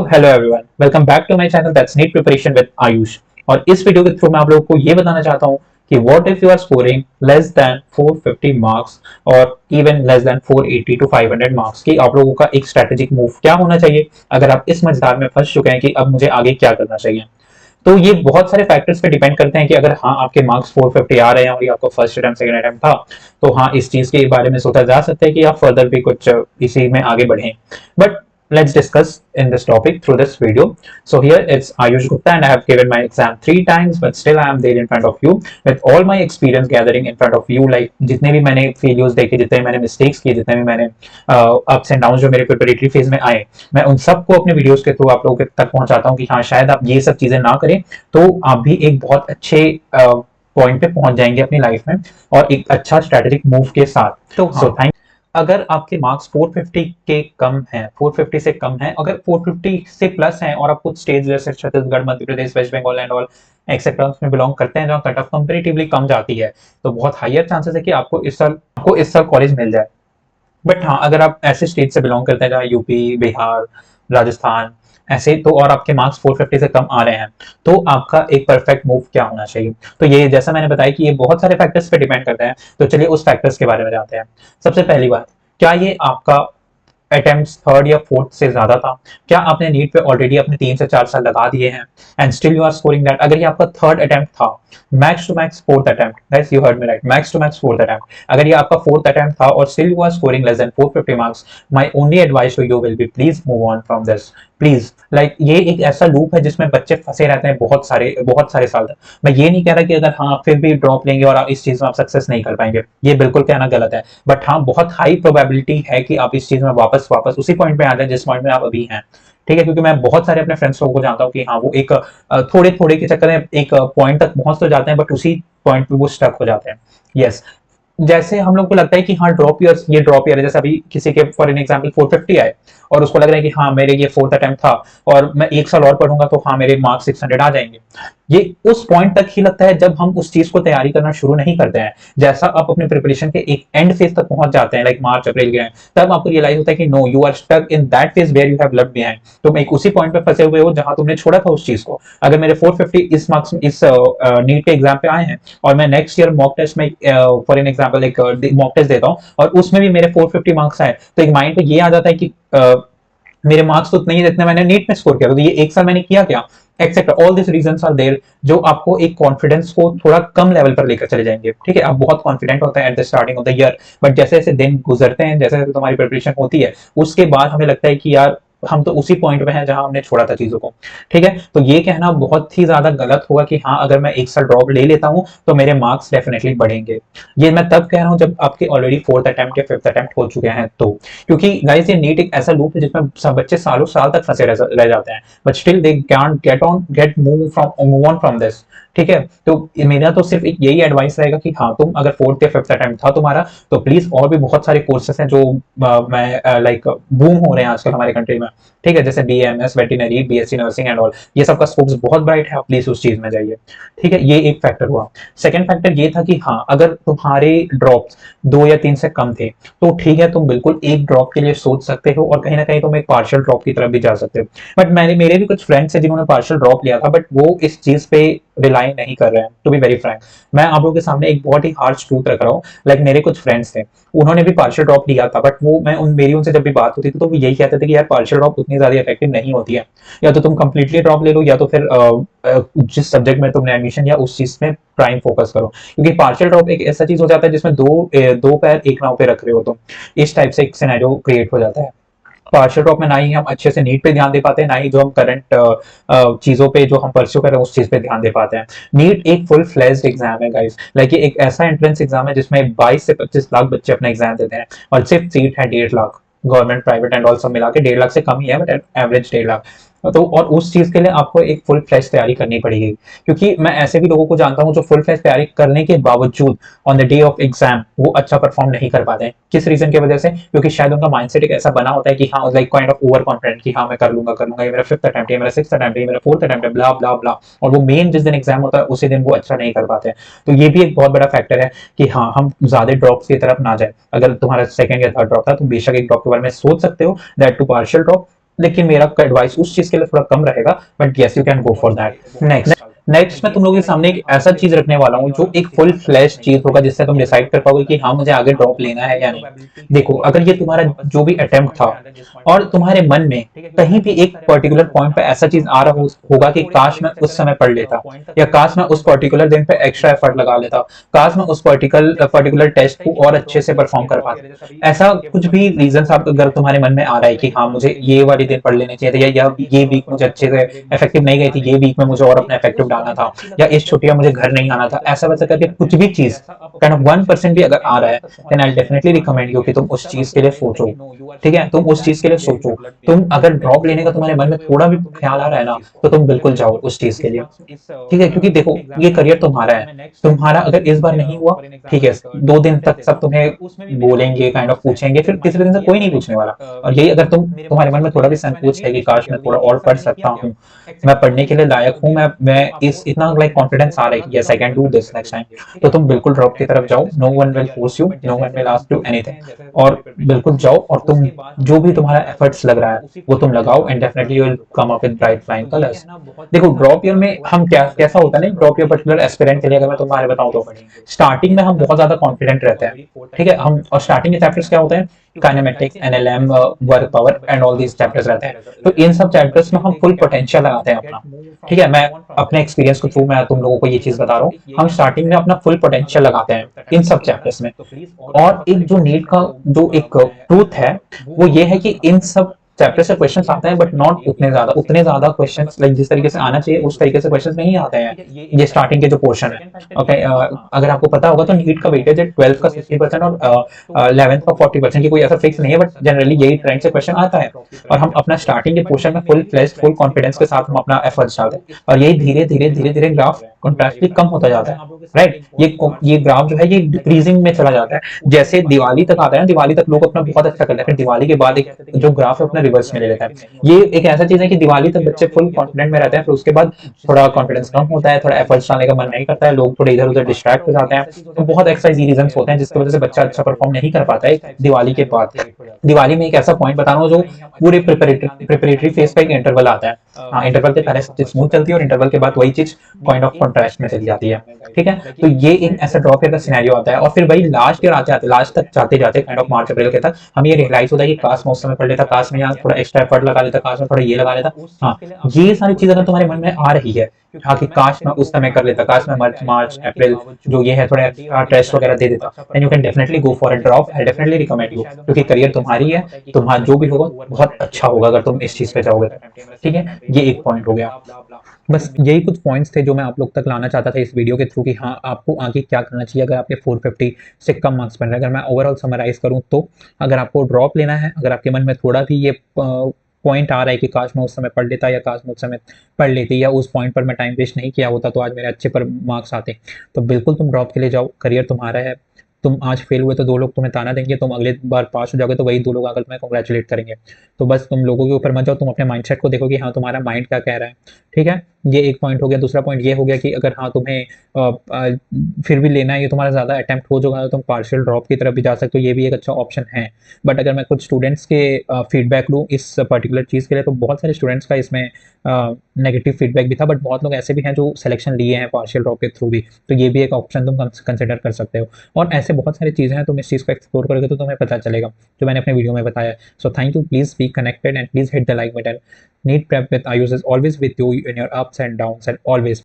Hello everyone, welcome back to my channel that's NEET preparation with Ayush. और इस video के through मैं आप लोगों को ये बताना चाहता हूँ कि what if you are scoring less than 450 मार्क्स और even less than 480 to 500 marks की आप लोगों का एक स्ट्रेटेजिक मूव क्या होना चाहिए अगर आप इस मझधार में फंस चुके हैं कि अब मुझे आगे क्या करना चाहिए। तो ये बहुत सारे फैक्टर्स पे डिपेंड करते हैं कि अगर हाँ आपके मार्क्स 450 आ रहे हैं और ये आपको फर्स्ट अटेम्प्ट सेकंड अटेम्प्ट था, तो हाँ इस चीज के बारे में सोचा जा सकता है कि आप फर्दर भी कुछ इसी में आगे बढ़ें। But let's discuss in this topic through this video. So here it's Ayush Gupta and I have given my exam 3 times, but still I am there in front of you with all my experience gathering in front of you. Like जितने भी मैंने failures देखे, जितने मैंने mistakes किए, जितने भी मैंने अप्स एंड डाउन जो मेरे प्रिपरेटरी फेज में आए, मैं उन सबको अपने वीडियोस के थ्रू आप लोगों तक पहुंचाता हूँ कि हाँ शायद आप ये सब चीजें ना करें तो आप भी एक बहुत अच्छे पॉइंट पे पहुंच जाएंगे अपनी लाइफ में और एक अच्छा स्ट्रेटेजिक मूव के साथ। तो हाँ, थैंक अगर आपके मार्क्स 450 के कम हैं, 450 से कम हैं, अगर 450 से प्लस हैं और आप कुछ स्टेट जैसे Chhattisgarh, Madhya Pradesh, West Bengal and all etcetera उसमें बिलोंग करते हैं जहाँ कट ऑफ कंपेरेटिवली कम जाती है, तो बहुत हायर चांसेस है कि आपको इस साल कॉलेज मिल जाए। बट हाँ, अगर आप ऐसे स्टेट से बिलोंग करते हैं जहाँ यूपी, बिहार, राजस्थान ऐसे, तो और आपके मार्क्स 450 से कम आ रहे हैं, तो आपका एक परफेक्ट मूव क्या होना चाहिए। तो ये जैसा मैंने बताया कि ये बहुत सारे फैक्टर्स पे डिपेंड करता है, तो चलिए उस फैक्टर्स के बारे में जानते हैं। सबसे पहली बात, क्या ये आपका अटेम्प्ट्स थर्ड या फोर्थ से ज्यादा था? क्या आपने नीट पे ऑलरेडी अपने 3 से 4 साल लगा दिए हैं and still you are scoring that? अगर ये आपका थर्ड अटेम्प्ट था, max to max fourth attempt, guys you heard me right, max to max fourth attempt, अगर ये आपका फोर्थ अटेम्प्ट था और still you are scoring less than 450 marks, my only advice to you will be please move on from this. Please, like ये एक ऐसा loop है जिसमें बच्चे फंसे रहते हैं बहुत सारे साल तक। मैं ये नहीं कह रहा कि अगर हाँ फिर भी ड्रॉप लेंगे और आप इस चीज में आप सक्सेस नहीं कर पाएंगे, ये बिल्कुल कहना गलत है। बट हाँ, बहुत हाई प्रोबेबिलिटी है कि आप इस चीज में वापस वापस उसी पॉइंट पे आ जाए जिस पॉइंट में आप अभी हैं। ठीक है, क्योंकि मैं बहुत सारे अपने फ्रेंड्स लोगों को जानता हूँ कि हाँ वो एक थोड़े थोड़े के चक्कर में एक पॉइंट तक पहुंच तो जाते हैं, बट उसी पॉइंट पे वो स्टक हो जाते हैं। यस, जैसे हम लोग को लगता है कि हाँ ड्रॉप ईयर, ये ड्रॉप ईयर है, जैसे अभी किसी के फॉर एन एग्जांपल 450 आए और उसको लग रहा है कि हाँ मेरे ये फोर्थ अटेम्प्ट था और मैं एक साल और पढ़ूंगा तो हाँ मेरे मार्क्स 600 आ जाएंगे। ये उस पॉइंट तक ही लगता है जब हम उस चीज को तैयारी करना शुरू नहीं करते हैं। जैसा आप अपने प्रिपरेशन के एक एंड फेज तक पहुंच जाते हैं, लाइक मार्च अप्रैल के, तब आपको रियलाइज होता है कि no, you are stuck in that phase where you have left behind. तुम एक उसी पॉइंट पे फंसे हुए हो जहां तुमने छोड़ा था उस चीज को। अगर मेरे 450 इस मार्क्स इस नीट के एग्जाम पे आए हैं और मैं नेक्स्ट ईयर मॉक टेस्ट में फॉर एन एग्जांपल एक मॉक टेस्ट देता हूँ और उसमें भी मेरे 450 मार्क्स आए, तो एक माइंड पे ये आ जाता है कि मेरे मार्क्स तो उतने ही जितने मैंने नीट में स्कोर किया, तो ये एक साल मैंने किया क्या, except all this reasons are there, जो आपको एक कॉन्फिडेंस को थोड़ा कम लेवल पर लेकर चले जाएंगे। ठीक है, आप बहुत कॉन्फिडेंट होते हैं at the starting of the year, but जैसे जैसे दिन गुजरते हैं, जैसे जैसे तुम्हारी प्रिपरेशन होती है, उसके बाद हमें लगता है कि यार हम तो उसी पॉइंट पे हैं जहां हमने छोड़ा था चीजों को। ठीक है, तो ये कहना बहुत ही ज्यादा गलत होगा कि हाँ अगर मैं एक साल ड्रॉप ले लेता हूं तो मेरे मार्क्स डेफिनेटली बढ़ेंगे। ये मैं तब कह रहा हूं जब आपके ऑलरेडी फोर्थ अटेम्प्ट या फिफ्थ अटेम्प्ट हो चुके हैं, तो क्योंकि गाइस ये नीट एक ऐसा लूप है जिसमें सब बच्चे सालों साल तक फंसे रह जाते हैं, but still they can get move on from this. ठीक है, तो मेरा तो सिर्फ एक यही एडवाइस रहेगा कि हाँ तुम अगर फोर्थ या फिफ्थ अटेम्प्ट था तुम्हारा, तो प्लीज, और भी बहुत सारे कोर्सेस हैं जो मैं लाइक बूम हो रहे हैं आजकल हमारे कंट्री में। ठीक है, जैसे BMS, veterinary, BSc nursing and all, ये सब का स्कोप्स बहुत ब्राइट है, प्लीज उस चीज में जाइए। ठीक है, ये एक फैक्टर हुआ। सेकंड फैक्टर ये था कि हाँ अगर तुम्हारे ड्रॉप्स 2 या 3 से कम थे तो ठीक है, तुम बिल्कुल एक ड्रॉप के लिए सोच सकते हो और कहीं ना कहीं तुम एक पार्शियल ड्रॉप की तरफ भी जा सकते हो। बट मेरे भी कुछ फ्रेंड्स हैं जिन्होंने पार्शियल ड्रॉप लिया था, बट वो इस चीज पे रिलाई नहीं कर रहे हैं। टू बी वेरी फ्रैंक, मैं आप लोगों के सामने एक बहुत ही हार्श ट्रूथ रख रहा हूँ। लाइक मेरे कुछ फ्रेंड्स थे, उन्होंने भी पार्शियल ड्रॉप लिया था, बट वो मेरी उनसे जब भी बात होती थी तो वो यही कहते थे कि यार पार्शियल ड्रॉप उतनी ज्यादा इफेक्टिव नहीं होती है, या तो तुम कंप्लीटली ड्रॉप ले लो या तो फिर जिस सब्जेक्ट में तुमने एडमिशन या उस चीज में प्राइम फोकस करो। क्योंकि पार्शियल ड्रॉप एक ऐसा चीज हो जाता है जिसमें दो पैर एक नाव पे रख रहे हो तुम, इस टाइप से एक सिनेरियो क्रिएट हो जाता है। पार्शियल ड्रॉप में ना ही हम अच्छे से नीट पे ध्यान दे पाते हैं, ना ही जो हम करंट चीजों पे जो हम परस्यू कर रहे हैं उस चीज पे ध्यान दे पाते हैं। नीट एक फुल फ्लेज्ड एग्जाम है गाइस, लाइक ये एक ऐसा एंट्रेंस एग्जाम है जिसमें 22 से 25 लाख बच्चे अपना एग्जाम देते हैं और सिर्फ सीट है 1.5 lakh. Government private and all सब मिला के 1.5 लाख से कम ही है, बट एवरेज 1.5 लाख। तो और उस चीज के लिए आपको एक फुल फ्लैश तैयारी करनी पड़ेगी, क्योंकि मैं ऐसे भी लोगों को जानता हूं जो फुल फ्लैश तैयारी करने के बावजूद on the day of exam वो अच्छा परफॉर्म नहीं कर पाते हैं। किस रीजन की वजह से? क्योंकि शायद उनका माइंडसेट एक ऐसा बना होता है कि हाँ like kind of over confident कि हाँ मैं कर लूंगा, ये मेरा फिफ्थ अटेम्प्ट है, मेरा सिक्स्थ अटेम्प्ट है, मेरा फोर्थ अटेम्प्ट है, ब्ला ब्ला ब्ला, और वो मेन जिस दिन एग्जाम होता है उसी दिन वो अच्छा नहीं कर पाते हैं। तो ये भी एक बहुत बड़ा फैक्टर है कि हाँ हम ज्यादा ड्रॉप्स की तरफ ना जाए। अगर तुम्हारा सेकंड या थर्ड ड्रॉप था तो बेशक एक ड्रॉप के बारे में सोच सकते हो, दैट टू पार्शियल ड्रॉप, लेकिन मेरा एडवाइस उस चीज के लिए थोड़ा कम रहेगा, but yes you can go for that. Next next मैं तुम लोगों के सामने एक ऐसा चीज रखने वाला हूँ जो एक फुल फ्लैश चीज होगा, जिससे तुम डिसाइड कर पाओगे कि हाँ मुझे आगे ड्रॉप लेना है या नहीं। देखो, अगर ये तुम्हारा जो भी अटेम्प्ट था और तुम्हारे मन में कहीं भी एक पर्टिकुलर पॉइंट पे ऐसा चीज आ रहा होगा कि काश मैं उस समय पढ़ लेता, या काश मैं उस पर्टिकुलर दिन पे एक्स्ट्रा एफर्ट लगा लेता, काश मैं उस पर्टिकुलर टेस्ट को और अच्छे से परफॉर्म कर पाता, ऐसा कुछ भी रीजन आप अगर तुम्हारे मन में आ रहा है कि हाँ मुझे ये वाले दिन पढ़ लेने चाहिए थे, या ये वीक मुझे अच्छे से इफेक्टिव नहीं गई थी, ये वीक में मुझे और अपना इफेक्टिव डालना था, या इस छुट्टियां मुझे घर नहीं आना था, ऐसा वैसा करके कुछ भी चीज काइंड ऑफ 1% भी अगर आ रहा है, then I definitely recommend you कि तुम उस चीज के लिए सोचो। ठीक है, तुम उस चीज के लिए सोचो। तुम अगर ड्रॉप लेने का तुम्हारे मन में थोड़ा भी ख्याल आ रहा है ना, तो तुम बिल्कुल जाओ उस चीज के लिए। ठीक है, क्योंकि देखो ये करियर तुम्हारा है, तुम्हारा अगर इस बार नहीं हुआ, ठीक है, 2 दिन तक सब तुम्हें बोलेंगे, काइंड ऑफ पूछेंगे, फिर तीसरे दिन से कोई नहीं पूछने वाला। और यही अगर तुम्हारे मन में थोड़ा भी संकोच है कि काश मैं थोड़ा और पढ़ सकता हूँ, मैं पढ़ने के लिए लायक हूँ, मैं इस इतना लाइक कॉन्फिडेंस आ रहा है कि yes I can do this next time, तो तुम बिल्कुल ड्रॉप की तरफ जाओ। No one will force you, no one will ask you anything, और बिल्कुल जाओ और तुम जो भी तुम्हारा एफर्ट्स लग रहा है वो तुम लगाओ, and definitely you will come up with bright flying colours. देखो ड्रॉप ईयर में हम कैसा होता है ना, ड्रॉप ईयर पर्टिकुलर एस्पिरेंट के लिए अगर मैं तुम्हारे बताऊं तो स्टार्टिंग में हम बहुत ज्यादा कॉन्फिडेंट रहते हैं। ठीक है, हम और स्टार्टिंग के चैप्टर्स क्या होते हैं, kinematics, NLM, work power and all these chapters रहते हैं। तो इन सब चैप्टर्स में हम फुल पोटेंशियल लगाते हैं अपना। ठीक है, मैं अपने एक्सपीरियंस के थ्रू मैं तुम लोगों को ये चीज बता रहा हूँ, हम स्टार्टिंग में अपना फुल पोटेंशियल लगाते हैं इन सब चैप्टर्स में। और एक जो नीट का जो एक ट्रूथ है वो ये है कि इन सब चैप्टर से क्वेश्चन आते हैं, बट नॉट उतने ज्यादा क्वेश्चन लाइक जिस तरीके से आना चाहिए उस तरीके से क्वेश्चन नहीं आते हैं ये स्टार्टिंग के जो पोर्शन है। ओके, अगर आपको पता होगा तो नीट का वेटेज है 12 का 60% और 11th का 40% की कोई ऐसा फिक्स नहीं है, बट जनरली यही ट्रेंड से क्वेश्चन आता है। और हम अपना स्टार्टिंग के पोर्शन में फुल फ्लेज फुल कॉन्फिडेंस के साथ हम अपना एफर्ट्स डालते हैं, और यही धीरे धीरे ग्राफ कंट्रास्टली कम होता जाता है। राइट, ये ग्राफ जो है ये डिक्रीजिंग में चला जाता है। जैसे दिवाली तक आता है ना, दिवाली तक लोग अपना बहुत अच्छा करते हैं, फिर दिवाली के बाद एक जो ग्राफ है अपना रिवर्स में ले लेता है। ये एक ऐसा चीज है कि दिवाली तक बच्चे फुल कॉन्फिडेंट में रहते हैं, फिर उसके बाद थोड़ा कॉन्फिडेंस कम होता है, थोड़ा एफर्ट्स डालने का मन नहीं करता है, लोग थोड़े इधर उधर डिस्ट्रैक्ट हो जाते हैं। तो बहुत एक्सरसाइज रीजन होते हैं जिसकी वजह से बच्चा अच्छा परफॉर्म नहीं कर पाता है दिवाली के बाद। दिवाली में एक ऐसा पॉइंट बता रहा हूँ जो पूरे प्रिपरेटरी फेज का एक इंटरवल आता है। हाँ, इंटरवल के पहले सब चीज स्मूथ चलती है और इंटरवल के बाद वही चीज पॉइंट ऑफ कॉन्ट्रास्ट में चली जाती है। ठीक है, तो ये एक ऐसा ड्रॉप ईयर का सिनेरियो आता है, और फिर वही लास्ट ईयर आते आते लास्ट तक जाते जाते काइंड ऑफ मार्च अप्रैल के तक हम ये रियलाइज होता है कि काश मैं उस समय पढ़ लेता, काश मैं यहाँ थोड़ा एक्स्ट्रा एफर्ट लगा लेता, काश मैं थोड़ा ये लगा लेता। हाँ, ये सारी चीज अगर तुम्हारे मन में आ रही है, हाँ कि काश मैं उस समय कर लेता, काश मैं मार्च अप्रैल जो ये है थोड़ा एक्स्ट्रा टेस्ट वगैरह दे देता, then you can definitely go for a drop. I definitely recommend you, क्योंकि करियर तुम्हारी है, तुम्हारा जो भी होगा बहुत अच्छा होगा अगर तुम इस चीज पे जाओगे। ठीक है, ये एक पॉइंट हो गया। बस यही कुछ पॉइंट्स थे जो मैं आप लोग तक लाना चाहता था इस वीडियो के थ्रू कि हाँ आपको आगे क्या करना चाहिए अगर आपके 450 से कम मार्क्स बन रहे हैं। अगर मैं ओवरऑल समराइज करूँ तो अगर आपको ड्रॉप लेना है, अगर आपके मन में थोड़ा भी ये पॉइंट आ रहा है कि काश मैं उस समय पढ़ लेता, या काश मैं उस समय पढ़ लेती, या उस पॉइंट पर मैं टाइम वेस्ट नहीं किया होता तो आज मेरे अच्छे पर मार्क्स आते, तो बिल्कुल तुम ड्रॉप के लिए जाओ। करियर तुम्हारा है, तुम आज फेल हुए तो 2 लोग तुम्हें ताना देंगे, तुम अगले बार पास हो जाओगे तो वही 2 लोग आकर तुम्हें कॉन्ग्रेचुलेट करेंगे। तो बस तुम लोगों के ऊपर मत जाओ, तुम अपने माइंडसेट को देखो कि हाँ तुम्हारा माइंड क्या कह रहा है। ठीक है, ये एक पॉइंट हो गया। दूसरा पॉइंट ये हो गया कि अगर हाँ तुम्हें फिर भी लेना है, ये तुम्हारा ज़्यादा अटेम्प्ट हो जाएगा तो तुम पार्शियल ड्रॉप की तरफ भी जा सकते हो, ये भी एक अच्छा ऑप्शन है। बट अगर मैं कुछ स्टूडेंट्स के फीडबैक लूँ इस पर्टिकुलर चीज़ के लिए, तो बहुत सारे स्टूडेंट्स का इसमें नेगेटिव फीडबैक भी था, बट बहुत लोग ऐसे भी हैं जो सिलेक्शन लिए हैं पार्शियल ड्रॉप के थ्रू भी, तो ये भी एक ऑप्शन तुम कंसिडर कर सकते हो। और ऐसे बहुत सारी चीज़ें हैं, तुम इस चीज़ को एक्सप्लोर करोगे तो तुम्हें पता चलेगा जो मैंने अपने वीडियो में बताया। So thank you, please be connected and please hit the like button. NEET prep with Ayush is always with you in your ups and downs and always